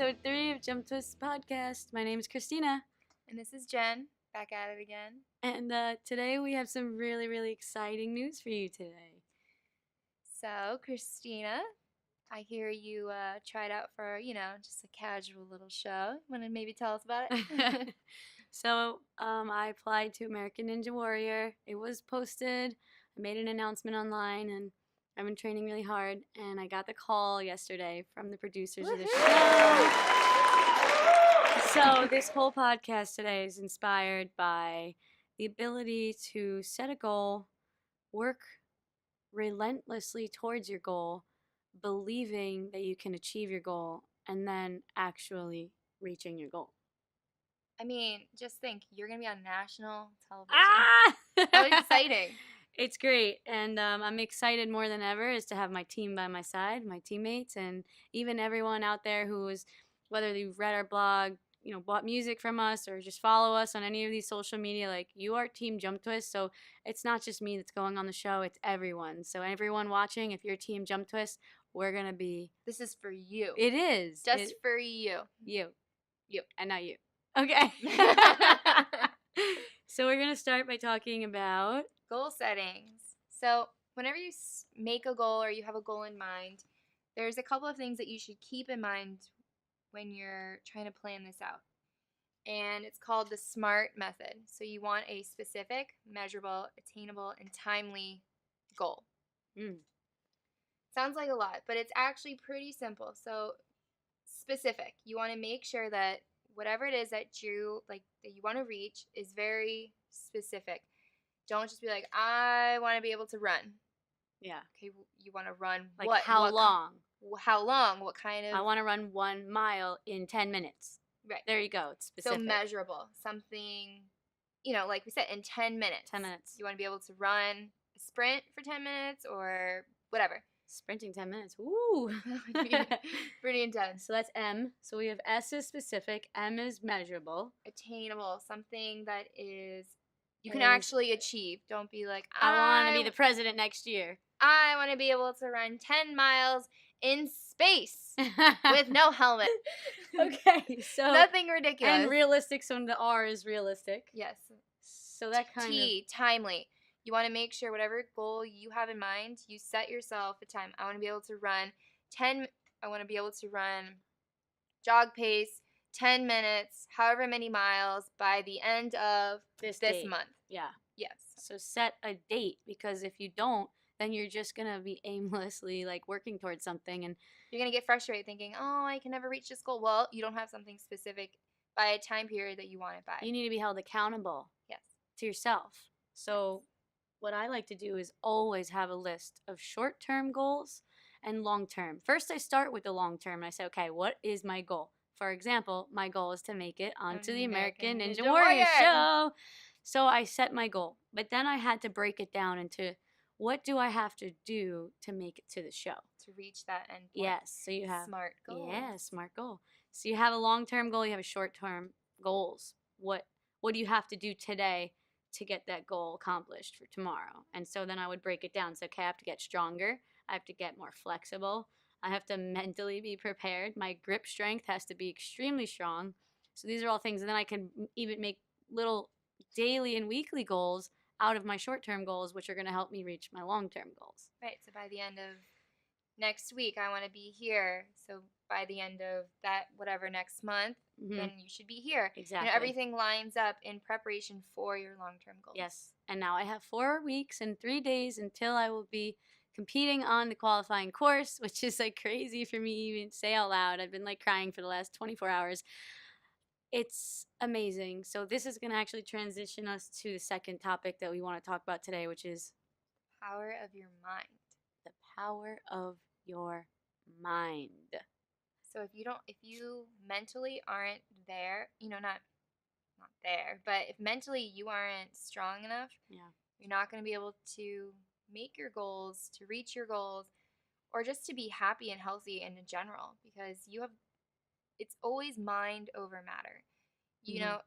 episode 3 of Jumptwist podcast. My name is Christina. And this is Jen, back at it again. And today we have some really, really exciting news for you today. So, Christina, I hear you tried out for, just a casual little show. Want to maybe tell us about it? So, I applied to American Ninja Warrior. It was posted. I made an announcement online, and I've been training really hard. And I got the call yesterday from the producers of the show. So, this whole podcast today is inspired by the ability to set a goal, work relentlessly towards your goal, believing that you can achieve your goal, and then actually reaching your goal. I mean, just think, you're going to be on national television. How exciting. It's great, and I'm excited more than ever is to have my team by my side, my teammates, and even everyone out there who is, whether you've read our blog, bought music from us, or just follow us on any of these social media, like, you are Team Jumptwist, so it's not just me that's going on the show, it's everyone. So everyone watching, if you're Team Jumptwist, we're going to be... This is for you. It is. Just for you. You. You. And not you. Okay. So we're going to start by talking about... goal settings. So whenever you make a goal or you have a goal in mind, there's a couple of things that you should keep in mind when you're trying to plan this out. And it's called the SMART method. So you want a specific, measurable, attainable, and timely goal. Sounds like a lot, but it's actually pretty simple. So specific. You want to make sure that whatever it is that you want to reach is very specific. Don't just be like, I want to be able to run. Yeah. Okay, you want to run like what? How long? How long? What kind of... I want to run 1 mile in 10 minutes. Right. There you go. It's specific. So measurable. Something, like we said, in 10 minutes. 10 minutes. You want to be able to run a sprint for 10 minutes or whatever. Sprinting 10 minutes. Woo! Pretty intense. So that's M. So we have S is specific. M is measurable. Attainable. Something that is... you can actually achieve. Don't be like, I want to be the president next year. I want to be able to run 10 miles in space with no helmet. Okay, so nothing ridiculous. And realistic, so the R is realistic. Yes. So that kind of... timely. You want to make sure whatever goal you have in mind, you set yourself a time. I want to be able to run jog pace, 10 minutes, however many miles by the end of this month. Yeah. Yes. So set a date, because if you don't, then you're just going to be aimlessly working towards something, and you're going to get frustrated thinking, oh, I can never reach this goal. Well, you don't have something specific by a time period that you want it by. You need to be held accountable. Yes. To yourself. So what I like to do is always have a list of short-term goals and long-term. First, I start with the long-term, and I say, okay, what is my goal? For example, my goal is to make it onto the American Ninja Warrior show. So I set my goal, but then I had to break it down into what do I have to do to make it to the show? To reach that end point. Yes. So you have... smart goals. Yeah, smart goal. So you have a long-term goal, you have a short-term goals. What do you have to do today to get that goal accomplished for tomorrow? And so then I would break it down. So, okay, I have to get stronger. I have to get more flexible. I have to mentally be prepared. My grip strength has to be extremely strong. So these are all things. And then I can even make little daily and weekly goals out of my short-term goals, which are going to help me reach my long-term goals. Right. So by the end of next week, I want to be here. So by the end of that, whatever, next month, then you should be here. Exactly. And everything lines up in preparation for your long-term goals. Yes. And now I have 4 weeks and 3 days until I will be competing on the qualifying course, which is crazy for me even to say out loud. I've been crying for the last 24 hours. It's amazing. So this is going to actually transition us to the second topic that we want to talk about today, which is power of your mind. The power of your mind. So if you mentally aren't there, not there, but if mentally you aren't strong enough, you're not going to be able to make your goals, to reach your goals, or just to be happy and healthy in general, because it's always mind over matter.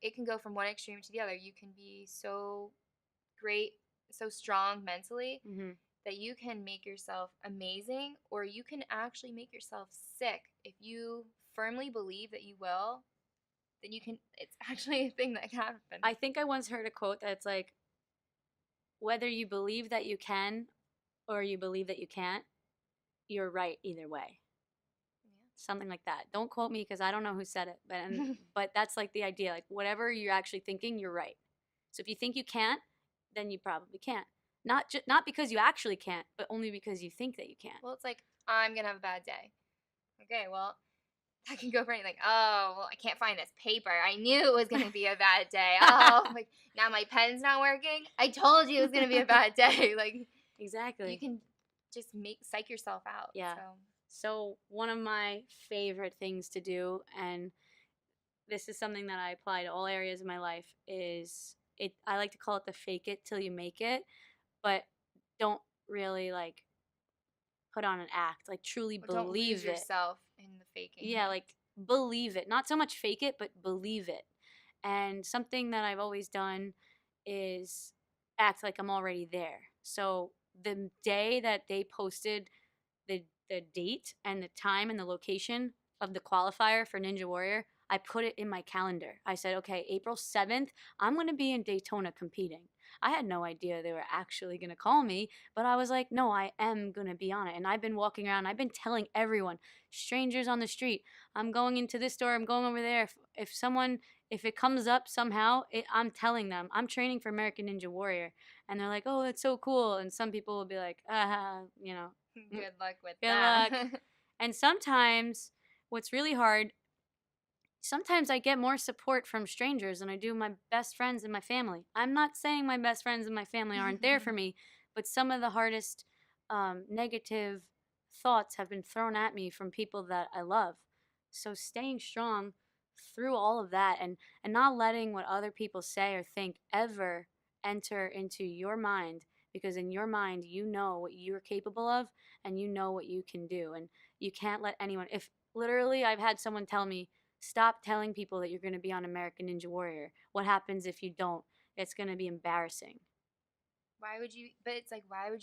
It can go from one extreme to the other. You can be so great, so strong mentally that you can make yourself amazing, or you can actually make yourself sick if you firmly believe that you will, then you can, it's actually a thing that can happen. I think I once heard a quote that's like, whether you believe that you can or you believe that you can't, you're right either way. Yeah. Something like that. Don't quote me because I don't know who said it, but that's like the idea. Like whatever you're actually thinking, you're right. So if you think you can't, then you probably can't. Not because you actually can't, but only because you think that you can't. Well, it's like, I'm going to have a bad day. Okay, well, I can go for anything. Like, oh, well, I can't find this paper. I knew it was going to be a bad day. Oh, like, now my pen's not working. I told you it was going to be a bad day. Like, exactly. You can just psych yourself out. Yeah. So one of my favorite things to do, and this is something that I apply to all areas of my life, is I like to call it the fake it till you make it, but don't really like put on an act, like truly believe don't lose it. yourself in the faking. Yeah, like believe it. Not so much fake it, but believe it. And something that I've always done is act like I'm already there. So the day that they posted the date and the time and the location of the qualifier for Ninja Warrior, I put it in my calendar. I said, okay, April 7th, I'm going to be in Daytona competing. I had no idea they were actually going to call me, but I was like, no, I am going to be on it. And I've been walking around, I've been telling everyone, strangers on the street, I'm going into this store, I'm going over there. If it comes up somehow, I'm telling them, I'm training for American Ninja Warrior. And they're like, oh, that's so cool. And some people will be like, good luck with good that. luck. And sometimes what's really hard, sometimes I get more support from strangers than I do my best friends and my family. I'm not saying my best friends and my family aren't there for me, but some of the hardest negative thoughts have been thrown at me from people that I love. So staying strong through all of that, and not letting what other people say or think ever enter into your mind, because in your mind you know what you're capable of and you know what you can do, and you can't let anyone, if literally I've had someone tell me, stop telling people that you're going to be on American Ninja Warrior. What happens if you don't? It's going to be embarrassing. Why would you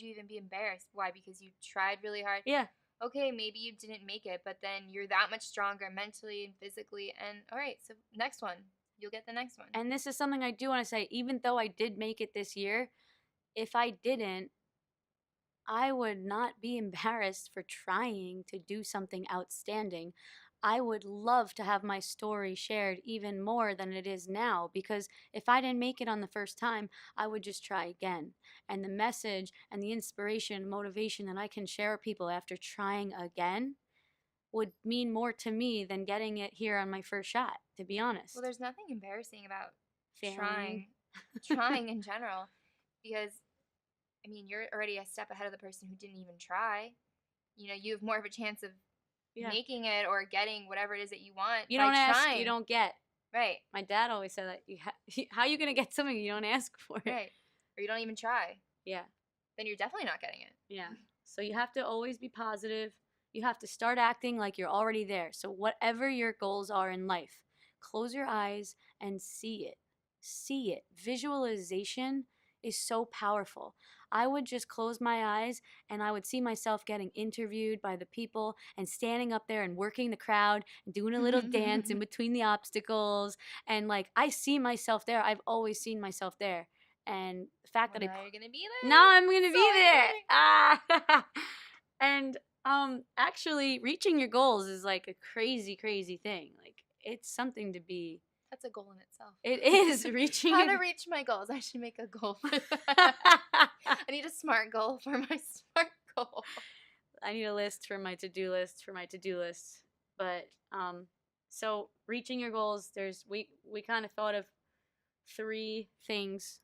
even be embarrassed? Why? Because you tried really hard? Yeah. Okay, maybe you didn't make it, but then you're that much stronger mentally and physically, and all right, so next one. You'll get the next one. And this is something I do want to say, even though I did make it this year, if I didn't, I would not be embarrassed for trying to do something outstanding. I would love to have my story shared even more than it is now, because if I didn't make it on the first time, I would just try again. And the message and the inspiration, motivation that I can share with people after trying again would mean more to me than getting it here on my first shot, to be honest. Well, there's nothing embarrassing about Failing. trying in general, because I mean, you're already a step ahead of the person who didn't even try. You know, you have more of a chance of making it or getting whatever it is that you want. You don't ask, trying. you don't get. Right. My dad always said that. How are you going to get something you don't ask for? Right. Or you don't even try. Yeah. Then you're definitely not getting it. Yeah. So you have to always be positive. You have to start acting like you're already there. So whatever your goals are in life, close your eyes and see it. See it. Visualization is so powerful. I would just close my eyes and I would see myself getting interviewed by the people and standing up there and working the crowd and doing a little dance in between the obstacles. And like, I see myself there. I've always seen myself there. And the fact that now you're going to be there. Now I'm going to be there. Ah. And actually reaching your goals is like a crazy, crazy thing. Like, it's something to be. That's a goal in itself. It is reaching. How to reach my goals. I should make a goal for that. I need a SMART goal for my SMART goal. I need a list for my to-do list. But so reaching your goals, we kind of thought of 3 things.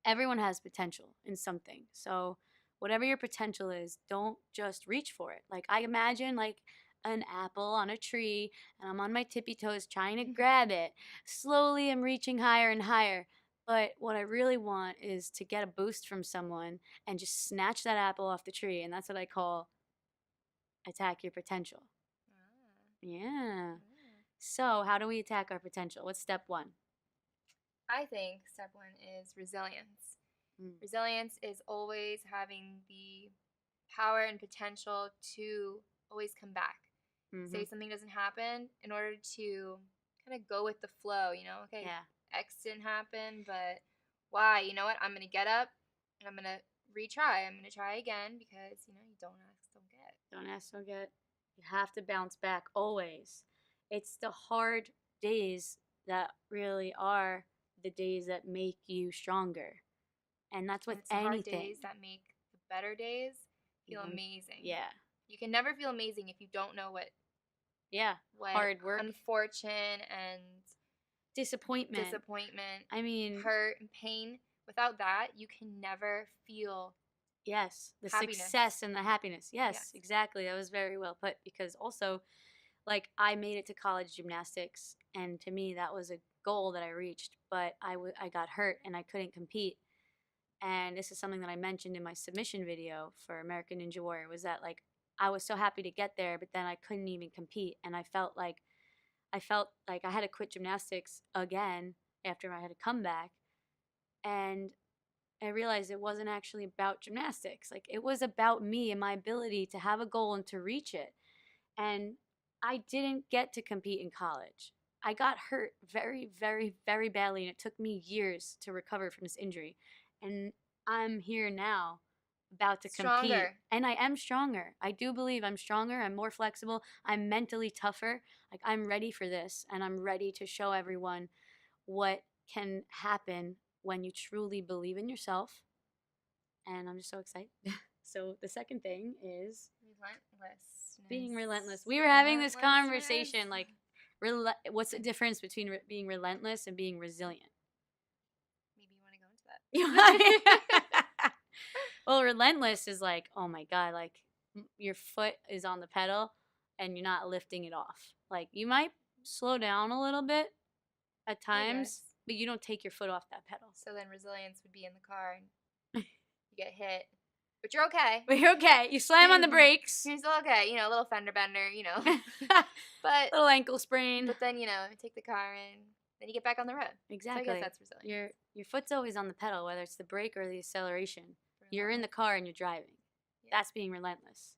Everyone has potential in something. So whatever your potential is, don't just reach for it. Like, I imagine like an apple on a tree and I'm on my tippy toes trying to grab it. Slowly I'm reaching higher and higher. But what I really want is to get a boost from someone and just snatch that apple off the tree. And that's what I call attack your potential. Yeah. So how do we attack our potential? What's step 1? I think step 1 is resilience. Resilience is always having the power and potential to always come back. say something doesn't happen, in order to kind of go with the flow, okay, Yeah. X didn't happen, but why? You know what? I'm going to get up and I'm going to retry. I'm going to try again because, you don't ask, don't get. Don't ask, don't get. You have to bounce back always. It's the hard days that really are the days that make you stronger. And that's with it's the anything. hard days that make the better days feel amazing. Yeah. You can never feel amazing if you don't know what hard work, unfortunate and disappointment. I mean, hurt and pain. Without that, you can never feel the success and the happiness. Yes, exactly. That was very well put, because also, like, I made it to college gymnastics, and to me that was a goal that I reached, but I got hurt and I couldn't compete. And this is something that I mentioned in my submission video for American Ninja Warrior, was that, like, I was so happy to get there, but then I couldn't even compete, and I felt like I had to quit gymnastics again after I had a comeback. And I realized it wasn't actually about gymnastics. Like, it was about me and my ability to have a goal and to reach it. And I didn't get to compete in college. I got hurt very, very, very badly, and it took me years to recover from this injury. And I'm here now, about to compete. And I am stronger. I do believe I'm stronger. I'm more flexible. I'm mentally tougher. Like, I'm ready for this, and I'm ready to show everyone what can happen when you truly believe in yourself. And I'm just so excited. So the second thing is being relentless. We were having this conversation, like, what's the difference between being relentless and being resilient? Maybe you want to go into that. Well, relentless is like, oh my God, like, your foot is on the pedal and you're not lifting it off. Like, you might slow down a little bit at times, but you don't take your foot off that pedal. So then resilience would be in the car and you get hit, but you're okay. But you're okay. You slam on the brakes. You're still okay. A little fender bender, but little ankle sprain. But then, take the car and then you get back on the road. Exactly. So I guess that's resilience. Your foot's always on the pedal, whether it's the brake or the acceleration. You're in the car and you're driving. Yeah. That's being relentless.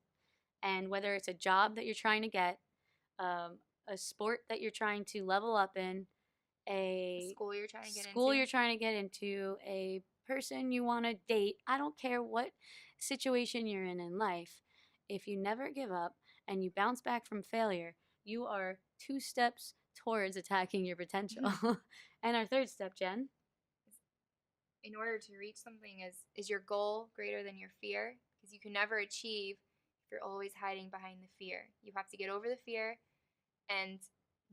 And whether it's a job that you're trying to get, a sport that you're trying to level up in, a school you're trying to get into, a person you want to date, I don't care what situation you're in life, if you never give up and you bounce back from failure, you are 2 steps towards attacking your potential. And our third step, Jen? In order to reach something, is your goal greater than your fear? Because you can never achieve if you're always hiding behind the fear. You have to get over the fear and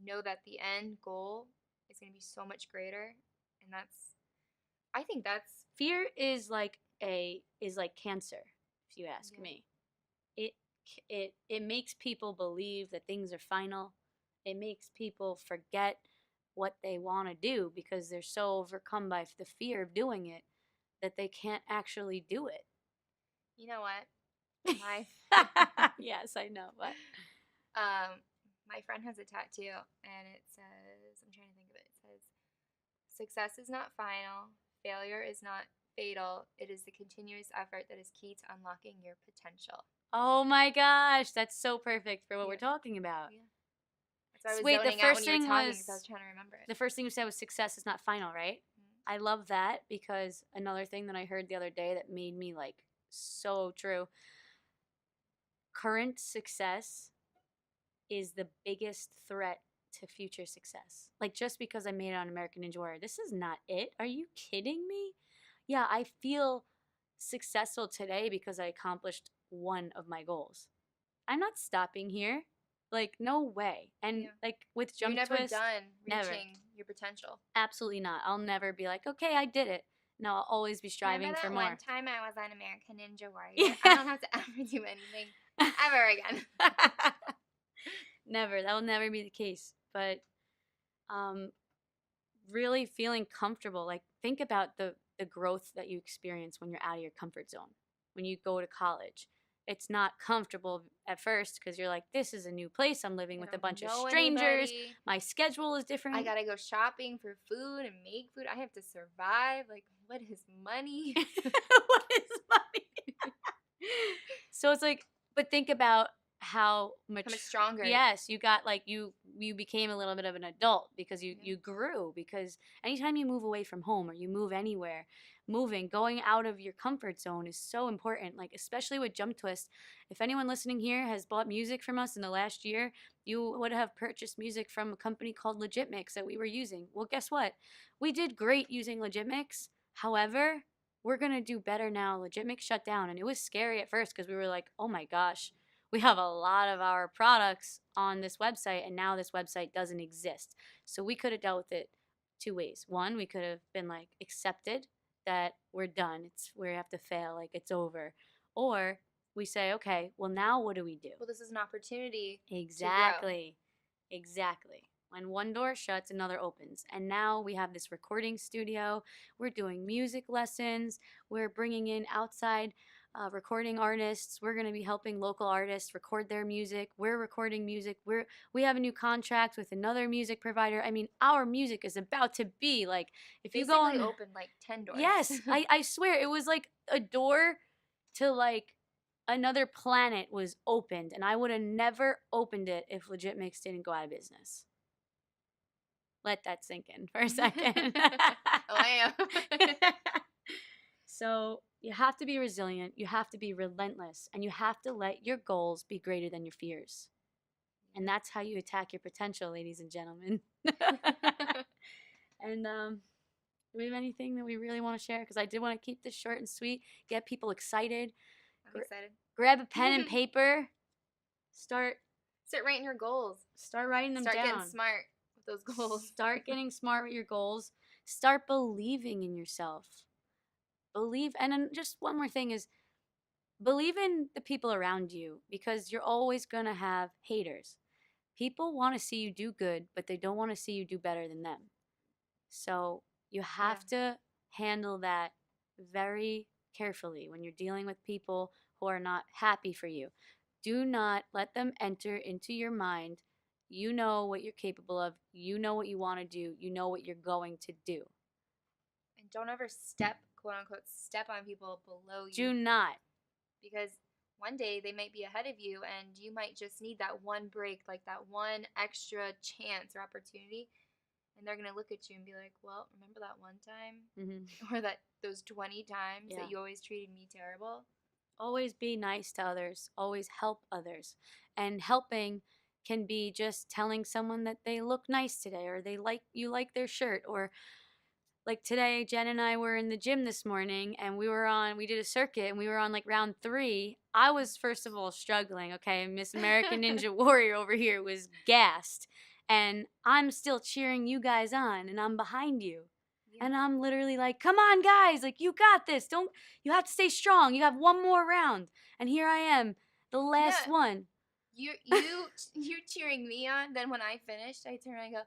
know that the end goal is going to be so much greater. And I think that's fear is like cancer, if you ask me. It makes people believe that things are final. It makes people forget what they want to do because they're so overcome by the fear of doing it that they can't actually do it. You know what? Yes, I know, but my friend has a tattoo and it says, I'm trying to think of it. It says, success is not final, failure is not fatal. It is the continuous effort that is key to unlocking your potential. Oh my gosh, that's so perfect for what we're talking about. Yeah. That's why I was zoning out when you were talking because I was trying to remember it. The first thing you said was success is not final, right? Mm-hmm. I love that because another thing that I heard the other day that made me like so true. Current success is the biggest threat to future success. Like, just because I made it on American Ninja Warrior, this is not it. Are you kidding me? Yeah, I feel successful today because I accomplished one of my goals. I'm not stopping here. Like, no way. And like with Jumptwist, you're never done reaching your potential. Absolutely not. I'll never be like, okay, I did it. No, I'll always be striving for more. One time I was on American Ninja Warrior. I don't have to ever do anything ever again. Never. That will never be the case. But really feeling comfortable. Like, think about the growth that you experience when you're out of your comfort zone. When you go to college, it's not comfortable at first because you're like, this is a new place. I'm living with a bunch of strangers. Anybody. My schedule is different. I got to go shopping for food and make food. I have to survive. Like, what is money? What is money? So it's like, but think about how much stronger. Yes, you got like you became a little bit of an adult because you grew, because anytime you move away from home or you move anywhere, going out of your comfort zone is so important, like especially with Jumptwist. If anyone listening here has bought music from us in the last year, you would have purchased music from a company called Legit Mix that we were using. Well, guess what? We did great using Legit Mix. However, we're going to do better now. Legit Mix shut down, and it was scary at first because we were like, oh my gosh, we have a lot of our products on this website, and now this website doesn't exist. So we could have dealt with it two ways. One, we could have been like, accepted that we're done. We have to fail, like it's over. Or we say, okay, well, now what do we do? Well, this is an opportunity. Exactly. Exactly. When one door shuts, another opens. And now we have this recording studio. We're doing music lessons. We're bringing in outside recording artists. We're going to be helping local artists record their music. We're recording music. We have a new contract with another music provider. I mean, our music is about to be like, if basically you go on, open like 10 doors. Yes, I swear it was like a door to like another planet was opened, and I would have never opened it if Legit Mix didn't go out of business. Let that sink in for a second. Oh, I am. So you have to be resilient, you have to be relentless, and you have to let your goals be greater than your fears. And that's how you attack your potential, ladies and gentlemen. And do we have anything that we really want to share? Because I did want to keep this short and sweet, get people excited. I'm excited. Grab a pen and paper. Start writing your goals. Start writing them down. Start getting smart with those goals. Start getting smart with your goals. Start believing in yourself. And then just one more thing is, believe in the people around you, because you're always going to have haters. People want to see you do good, but they don't want to see you do better than them. So you have to handle that very carefully when you're dealing with people who are not happy for you. Do not let them enter into your mind. You know what you're capable of. You know what you want to do. You know what you're going to do. And don't ever quote unquote, step on people below you. Do not. Because one day they might be ahead of you, and you might just need that one break, like that one extra chance or opportunity. And they're going to look at you and be like, well, remember that one time? Mm-hmm. Or those 20 times that you always treated me terrible? Always be nice to others. Always help others. And helping can be just telling someone that they look nice today, or you like their shirt, or like today, Jen and I were in the gym this morning, and we did a circuit, and we were on like round 3. I was, first of all, struggling, okay? Miss American Ninja Warrior over here was gassed. And I'm still cheering you guys on, and I'm behind you. Yeah. And I'm literally like, come on, guys. Like, you got this. You have to stay strong. You have one more round. And here I am, the last one. You're cheering me on. Then when I finished, I turn and I go,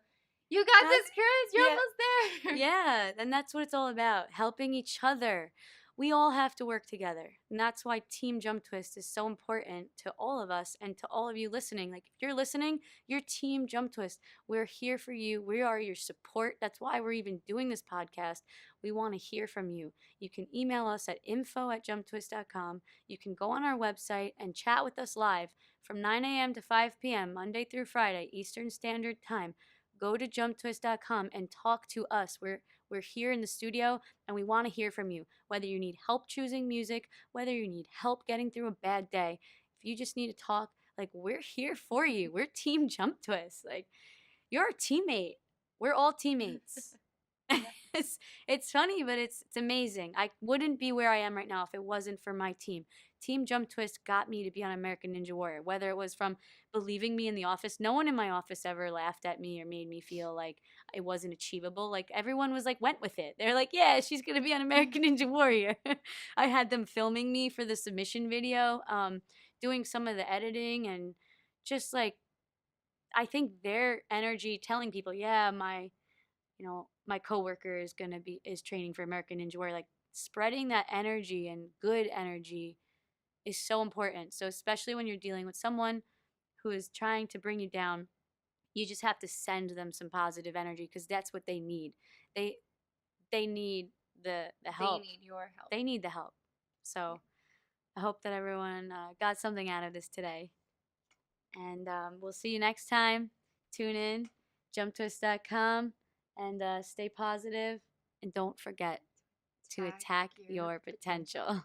you got this, Chris. You're almost there. Yeah, and that's what it's all about, helping each other. We all have to work together. And that's why Team Jumptwist is so important to all of us and to all of you listening. Like, if you're listening, you're Team Jumptwist. We're here for you. We are your support. That's why we're even doing this podcast. We want to hear from you. You can email us at info@jumptwist.com. You can go on our website and chat with us live from 9 a.m. to 5 p.m., Monday through Friday, Eastern Standard Time. Go to jumptwist.com and talk to us. We're here in the studio, and we want to hear from you. Whether you need help choosing music, whether you need help getting through a bad day, if you just need to talk, like, we're here for you. We're Team Jumptwist. Like, you're a teammate. We're all teammates. It's funny, but it's amazing. I wouldn't be where I am right now if it wasn't for my team. Team Jumptwist got me to be on American Ninja Warrior, whether it was from believing me in the office. No one in my office ever laughed at me or made me feel like it wasn't achievable. Like, everyone was like, went with it. They're like, yeah, she's going to be on American Ninja Warrior. I had them filming me for the submission video, doing some of the editing, and just like, I think their energy telling people, yeah, my coworker is training for American Ninja Warrior, like, spreading that energy and good energy is so important. So especially when you're dealing with someone who is trying to bring you down, you just have to send them some positive energy, because that's what they need. They need the help. They need your help. They need the help. So I hope that everyone got something out of this today. And we'll see you next time. Tune in, jumptwist.com, and stay positive. And don't forget to attack your potential.